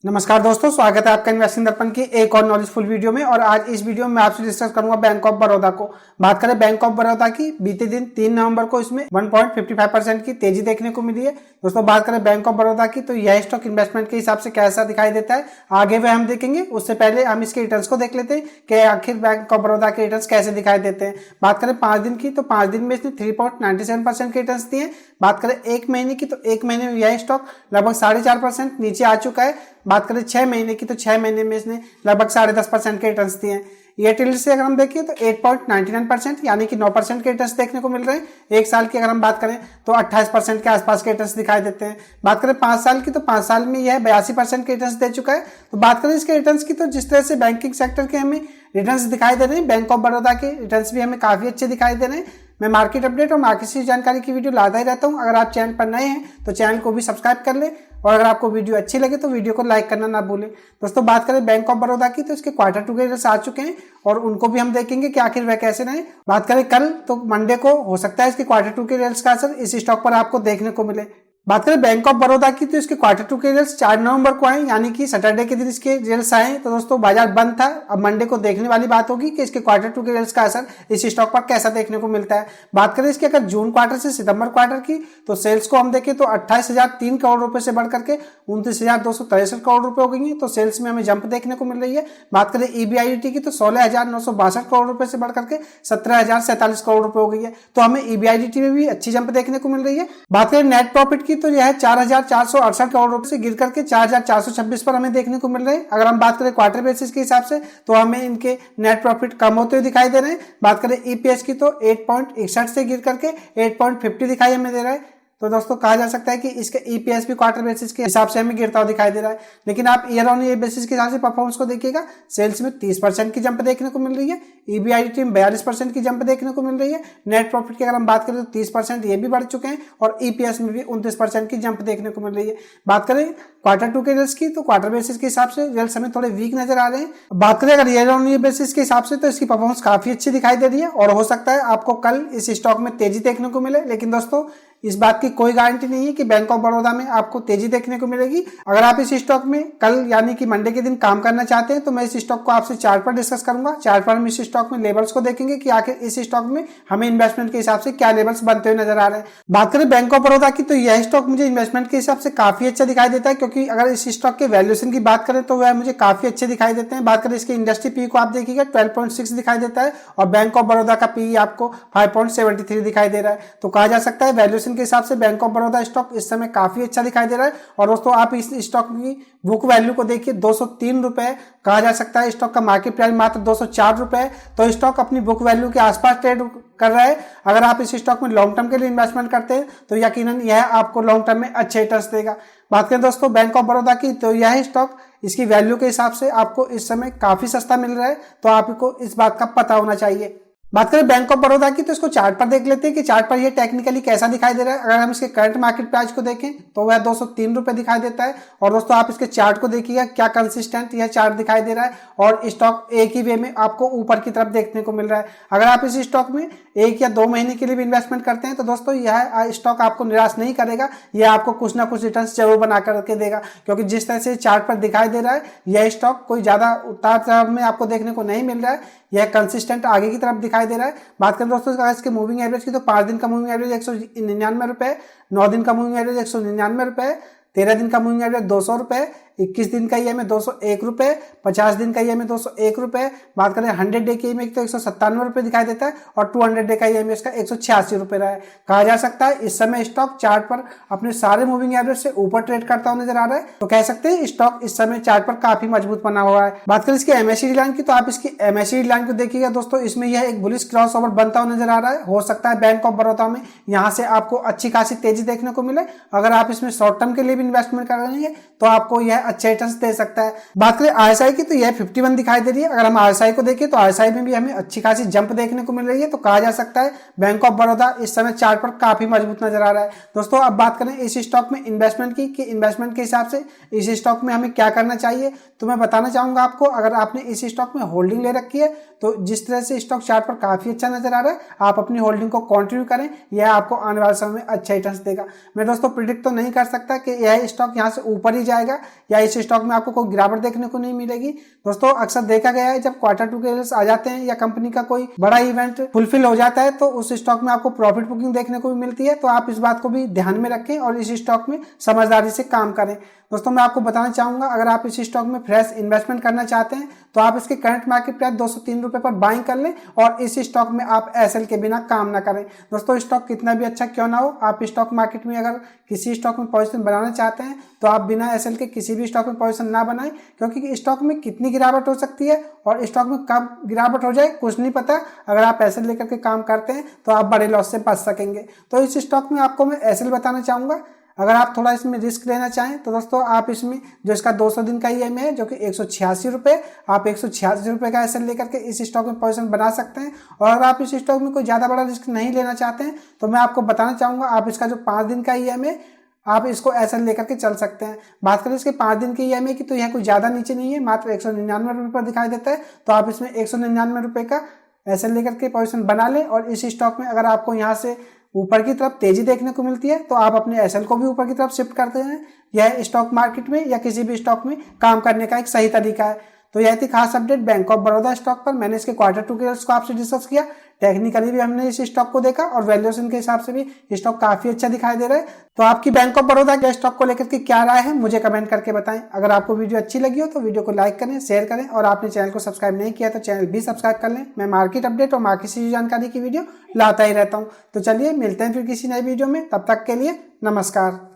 नमस्कार दोस्तों, स्वागत है आपका इन्वेस्टिंग दर्पण की एक और नॉलेजफुल वीडियो में। और आज इस वीडियो में मैं आपसे डिस्कस करूंगा बैंक ऑफ बड़ौदा को। बात करें बैंक ऑफ बड़ौदा की, बीते दिन 3 नवंबर को इसमें 1.55% की तेजी देखने को मिली है। दोस्तों बात करें बैंक ऑफ बड़ौदा की, तो यह स्टॉक इन्वेस्टमेंट के हिसाब से कैसा दिखाई देता है आगे वह हम देखेंगे। उससे पहले हम इसके रिटर्न्स को देख लेते हैं कि आखिर बैंक ऑफ बड़ौदा के रिटर्न्स कैसे दिखाई देते हैं। बात करें 5 दिन की, तो 5 दिन में इसने 3.97% के रिटर्न्स दिए। बात करें 1 महीने की, तो 1 महीने में यह स्टॉक लगभग 4.5% नीचे आ चुका है। बात करें 6 महीने की, तो 6 महीने में इसने लगभग 10.5% के रिटर्न्स दिए हैं। एयरटेल से अगर हम देखें तो 8.99% यानी कि 9% के रिटर्न्स देखने को मिल रहे हैं। 1 साल की अगर हम बात करें तो 28% के आसपास के रिटर्न्स दिखाई देते हैं। बात करें 5 साल की, तो 5 साल में यह 82% के रिटर्न्स दे चुका है। तो बात करें इसके रिटर्न्स की, तो जिस तरह से बैंकिंग सेक्टर के हमें रिटर्न्स दिखाई दे रहे हैं, बैंक ऑफ बड़ौदा के रिटर्न्स भी हमें काफी अच्छे दिखाई दे रहे हैं। मैं मार्केट अपडेट और मार्केट से जानकारी की वीडियो लाता ही रहता हूं। अगर आप चैनल पर नए हैं तो चैनल को भी सब्सक्राइब कर लें, और अगर आपको वीडियो अच्छी लगे तो वीडियो को लाइक करना ना भूलें। दोस्तों बात करें बैंक ऑफ बड़ौदा की, तो इसके Q2 के रिजल्ट्स आ चुके हैं और उनको भी हम देखेंगे कि आखिर वह कैसे रहे। बात करें कल, तो मंडे को हो सकता है इसके Q2 के रिजल्ट्स का असर इस स्टॉक पर आपको देखने को मिले। बात करें बैंक ऑफ बड़ौदा की, तो इसके Q2 के रिजल्ट्स 4 नवंबर को आए, यानी कि सैटरडे के दिन इसके रिजल्ट्स आए। तो दोस्तों बाजार बंद था, अब मंडे को देखने वाली बात होगी कि इसके Q2 के रिजल्ट्स का असर इस स्टॉक पर कैसा देखने को मिलता है। बात करें इसके अगर जून क्वार्टर से सितंबर क्वार्टर की, तो सेल्स को हम देखें तो 28,003 करोड़ रुपए से बढ़कर के 29,263 करोड़ रुपए हो गई है। तो सेल्स में हमें जंप देखने को मिल रही है। बात करें EBIDT की, तो 16,962 करोड़ रुपए से बढ़कर के 17,047 करोड़ रुपए हो गई है। तो हमें EBIDT में भी अच्छी जंप देखने को मिल रही है। बात करें नेट प्रॉफिट की, तो यह 4,468 करोड़ रुपए से गिर करके 4,426 पर हमें देखने को मिल रहे हैं। अगर हम बात करें क्वार्टर बेसिस के हिसाब से, तो हमें इनके नेट प्रॉफिट कम होते हुए दिखाई दे रहे हैं। बात करें EPS की, तो 8.61 से गिर करके 8.50 दिखाई हमें दे रहा है। तो दोस्तों कहा जा सकता है कि इसका EPS भी क्वार्टर बेसिस के हिसाब से हमें गिरता हुआ दिखाई दे रहा है। लेकिन आप ईयर ऑन ईयर बेसिस के हिसाब से परफॉर्मेंस को देखिएगा, सेल्स में 30% की जंप देखने को मिल रही है, EBIDT में 42% की जंप देखने को मिल रही है। नेट प्रॉफिट की अगर हम बात करें तो 30% ये भी बढ़ चुके हैं, और EPS में भी 29% की जंप देखने को मिल रही है। बात करें Q2 के रिजल्ट्स की, तो क्वार्टर बेसिस के हिसाब से रिजल्ट्स हमें थोड़े वीक नजर आ रहे हैं। बात करें अगर ईयर ऑन ईयर बेसिस के हिसाब से, तो इसकी परफॉर्मेंस काफी अच्छी दिखाई दे रही है, और हो सकता है आपको कल इस स्टॉक में तेजी देखने को मिले। लेकिन दोस्तों इस बात की कोई गारंटी नहीं है कि बैंक ऑफ बड़ौदा में आपको तेजी देखने को मिलेगी। अगर आप इस स्टॉक में कल यानी कि मंडे के दिन काम करना चाहते हैं, तो मैं इस स्टॉक को आपसे चार्ट पर डिस्कस करूंगा। चार्ट पर हम इस स्टॉक में लेवल्स को देखेंगे कि आखिर इस स्टॉक में हमें इन्वेस्टमेंट के हिसाब से क्या लेवल्स बनते हुए नजर आ रहे हैं। बात करें बैंक ऑफ बड़ौदा की, तो यह स्टॉक मुझे इन्वेस्टमेंट के हिसाब से काफी अच्छा दिखाई देता है, क्योंकि अगर इस स्टॉक के वैल्यूएशन की बात करें तो वह मुझे काफी अच्छे दिखाई देते हैं। बात करें इसके इंडस्ट्री पी को आप देखिएगा 12.6 दिखाई देता है, और बैंक ऑफ बड़ौदा का पी आपको 5.73 दिखाई दे रहा है। तो कहा जा सकता है वैल्यूएशन के हिसाब से बैंक ऑफ बड़ौदा स्टॉक इस समय काफी अच्छा दिखाई दे रहा है। और दोस्तों आप इस स्टॉक की बुक वैल्यू को देखिए 203 रुपए, कहा जा सकता है स्टॉक का मार्केट प्राइस मात्र 204 रुपए। तो स्टॉक अपनी बुक वैल्यू के आसपास ट्रेड कर रहा है। अगर आप इस स्टॉक में लॉन्ग टर्म के लिए इन्वेस्टमेंट करते हैं तो यकीनन यह आपको लॉन्ग टर्म में अच्छे रिटर्न्स देगा। बात करें दोस्तों बैंक ऑफ बड़ौदा की, तो यह स्टॉक इसकी वैल्यू के हिसाब से आपको इस समय काफी सस्ता मिल रहा है, तो आपको इस बात का पता होना चाहिए। बात करें बैंक ऑफ बड़ौदा की, तो इसको चार्ट पर देख लेते हैं कि चार्ट पर ये टेक्निकली कैसा दिखाई दे रहा है। अगर हम इसके करंट मार्केट प्राइस को देखें तो वह 203 रुपए दिखाई देता है। और दोस्तों आप इसके चार्ट को देखिएगा, क्या कंसिस्टेंट यह चार्ट दिखाई दे रहा है, और स्टॉक एक ही वे में आपको ऊपर की तरफ देखने को मिल रहा है। अगर आप इस स्टॉक में 1 या 2 महीने के लिए भी इन्वेस्टमेंट करते हैं, तो दोस्तों यह स्टॉक आपको निराश नहीं करेगा, यह आपको कुछ ना कुछ रिटर्न जरूर बना करके देगा। क्योंकि जिस तरह से चार्ट पर दिखाई दे रहा है, यह स्टॉक कोई ज्यादा उतार चढ़ाव में आपको देखने को नहीं मिल रहा है, यह कंसिस्टेंट आगे की तरफ दिखाई दे रहा है। बात करें दोस्तों इसके मूविंग एवरेज की, तो 5 दिन का मूविंग एवरेज 199 रुपए, 9 दिन का मूविंग एवरेज 199 रुपए, 13 दिन का मूविंग एवरेज 200 रुपए, 21 दिन का EMA 201 रुपए, 50 दिन का EMA 201 रुपए। बात करें 100 डे के EMA तो 197 रुपए दिखाई देता है, और 200 डे का EMA इसका 186 रुपए रहा है। कहा जा सकता है इस समय स्टॉक चार्ट पर अपने सारे मूविंग एवरेज से ऊपर ट्रेड करता हुआ नजर आ रहा है। तो कह सकते हैं स्टॉक इस समय चार्ट पर काफी मजबूत बना हुआ है। बात करें इसकी MACD लाइन की, तो आप इसकी MACD लाइन को देखिएगा दोस्तों, इसमें यह एक बुलिश क्रॉस ओवर बनता हुआ नजर आ रहा है। हो सकता है बैंक ऑफ बड़ौदा में यहाँ से आपको अच्छी खासी तेजी देखने को मिले। अगर आप इसमें शॉर्ट टर्म के लिए भी इन्वेस्टमेंट कर रहे हैं तो आपको यह अच्छे रिटर्न्स दे सकता है। बात करें RSI की, तो यह 51 दिखाई दे रही है। अगर हम RSI को देखें तो RSI में भी हमें अच्छी खासी जंप देखने को मिल रही है। तो कहा जा सकता है बैंक ऑफ बड़ौदा इस समय चार्ट पर काफी मजबूत नजर आ रहा है। दोस्तों अब बात करें इस स्टॉक में इन्वेस्टमेंट की, कि इन्वेस्टमेंट के हिसाब से इस स्टॉक में हमें क्या करना चाहिए, तो मैं बताना चाहूंगा आपको। अगर आपने इस स्टॉक में होल्डिंग ले रखी है तो जिस तरह से स्टॉक चार्ट पर काफी अच्छा नजर आ रहा है, आप अपनी होल्डिंग को कंटिन्यू करें, यह आपको आने वाले समय में अच्छा रिटर्न्स देगा। मैं दोस्तों प्रिडिक्ट तो नहीं कर सकता कि यह स्टॉक यहाँ से ऊपर ही जाएगा या इस स्टॉक में आपको कोई गिरावट देखने को नहीं मिलेगी। दोस्तों अक्सर देखा गया है जब क्वार्टर 2 के रिजल्ट्स आ जाते हैं या कंपनी का कोई बड़ा इवेंट फुलफिल हो जाता है तो उस स्टॉक में आपको प्रॉफिट बुकिंग देखने को भी मिलती है। तो आप इस बात को भी ध्यान में रखें और इस स्टॉक में समझदारी से काम करें। दोस्तों मैं आपको बताना चाहूंगा, अगर आप इस स्टॉक में फ्रेश इन्वेस्टमेंट करना चाहते हैं तो आप इसके करंट मार्केट प्राइस 203 रुपए पर बाइंग कर लें और इस स्टॉक में आप एसएल के बिना काम ना करें। दोस्तों स्टॉक कितना भी अच्छा क्यों ना हो, आप स्टॉक मार्केट में अगर किसी स्टॉक में पोजीशन बनाना चाहते हैं तो आप बिना एसएल के किसी भी स्टॉक में पोजीशन ना बनाएं, क्योंकि स्टॉक में कितनी गिरावट हो सकती है और स्टॉक में कब गिरावट हो जाए कुछ नहीं पता। अगर आप एसएल लेकर के काम करते हैं तो आप बड़े लॉस से बच सकेंगे। तो इस स्टॉक में आपको मैं एसएल बताना चाहूंगा। अगर आप थोड़ा इसमें रिस्क लेना चाहें तो दोस्तों आप इसमें जो इसका 200 दिन का ईएमआई है जो कि 186 रुपये, आप 186 रुपये का एसएल लेकर के इस स्टॉक में पोजीशन बना सकते हैं। और अगर आप इस स्टॉक में कोई ज़्यादा बड़ा रिस्क नहीं लेना चाहते हैं तो मैं आपको बताना चाहूँगा, आप इसका जो 5 दिन का ईएमआई आप इसको एसएल लेकर के चल सकते हैं। बात करें इसके 5 दिन के ईएमआई की तो यह कोई ज़्यादा नीचे नहीं है, मात्र 199 रुपये पर दिखाई देता है। तो आप इसमें 199 रुपये का एसएल लेकर के पोजीशन बना लें और इस स्टॉक में अगर आपको यहाँ से ऊपर की तरफ तेजी देखने को मिलती है तो आप अपने एसएल को भी ऊपर की तरफ शिफ्ट करते हैं। यह स्टॉक मार्केट में या किसी भी स्टॉक में काम करने का एक सही तरीका है। तो यह थी खास update bank of Baroda stock पर। मैंने इसके क्वार्टर 2 के रिजल्ट्स को आपसे डिस्कस किया, टेक्निकली भी हमने इस स्टॉक को देखा और वैल्यूएशन के हिसाब से भी स्टॉक काफी अच्छा दिखाई दे रहा है। तो आपकी बैंक ऑफ बड़ौदा के स्टॉक को लेकर के क्या राय है मुझे कमेंट करके बताएं। अगर आपको वीडियो अच्छी लगी हो तो वीडियो को लाइक करें, शेयर करें और आपने चैनल को सब्सक्राइब नहीं किया तो चैनल भी सब्सक्राइब कर लें। मैं मार्केट अपडेट और मार्केट से जानकारी की वीडियो लाता ही रहता हूँ। तो चलिए मिलते हैं फिर किसी नई वीडियो में, तब तक के लिए नमस्कार।